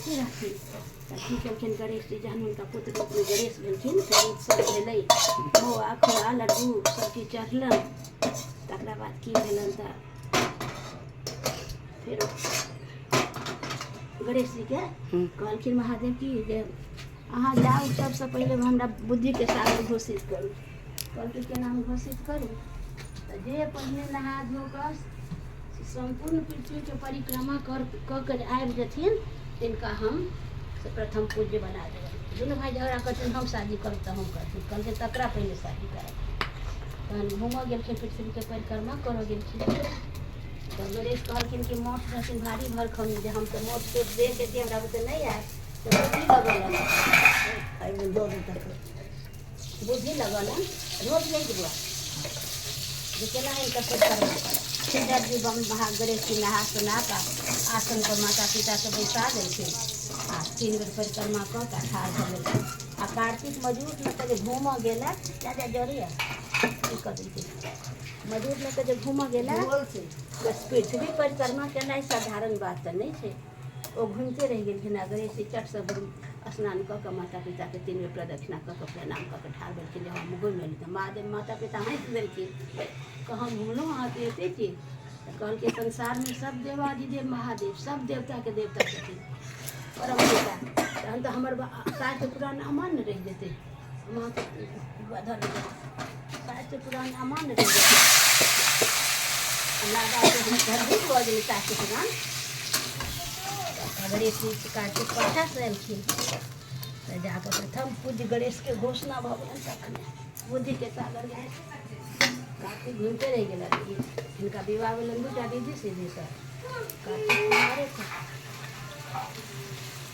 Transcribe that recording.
घूमते रहथिन। की केलखिन गणेश जी जहन हुनका पुत्र रूप में गणेश भेलखिन फेर उत्सव भेलै, मौआ खोआ लड्डू सब चीज चढ़लन। तकरा बाद की भेलन तऽ फेर गणेश जी के कहलखिन महादेव की जे अहाँ जाउ सबसे पहले हमरा बुद्धि के सागर घोषित करू। कहलखिन केना हम घोषित करू तऽ जे पहिने नहा धो कऽ संपूर्ण पृथ्वी के परिक्रमा कर आबि जेथिन तिनका हम से प्रथम पूज्य बना देबै। दुनू भाई झगड़ा करथिन हम शादी करू तऽ हम करथिन। कहलखिन तकरा पहले शादी करब। तहन घूमऽ गेलखिन पृथ्वी के परिक्रमा करऽ गेलखिन। तऽ गणेश कहलखिन कि मोट रहथिन भारी भरखम जे हम तऽ मोट पेट दे देती हमरा बुते नहीं आयब। तो बुद्धि लगल रोज नहीं बुआ जे केना हिनकर परिक्रमा करब। जब जी गणेश जी नहा सुना का आसन पर माता पिता के बैसा देलखिन आ 3 बेर परिक्रमा कऽ के ठाढ़ भऽ गेलखिन। आ कार्तिक मजूर में के जे घूमऽ गेला ज्यादा जरिया कऽ देलखिन। मजूर में के जे घूमऽ गेला पृथ्वी परिक्रमा केनाइ साधारण बात तऽ नहीं छै। ओ घूमते रह गेलखिन। आ गणेश जी चट से स्नान कऽ के माता पिता के 3 बेर प्रदक्षिणा कऽ के प्रणाम कऽ के ठाढ़ भेलखिन जे हम घुमि एली। तऽ महादेव माता पिता हँसि देलखिन हम घुमलहुँ अहाँ तऽ एते चीज। तऽ कहलकै संसार में सब देवाधिदेव महादेव सब देवता के देवता छथिन परम पिता। तहन तऽ हमर शास्त्र पुराण अमान्य रहि जेतै। शास्त्र पुराण अमान्य रहि जेतै। धर्मिक भऽ गेलै शास्त्र पुराण। गणेश जी कार्तिक पाछा से एलखिन तऽ जाकऽ प्रथम पूज्य गणेश के घोषणा भऽ गेलनि। तखने बुद्धि के सागर गणेश कार्तिक घूमते रह गेलन। इनका विवाह भेलन 2टा दीदी सीधी से कार्तिक कुमारे थे।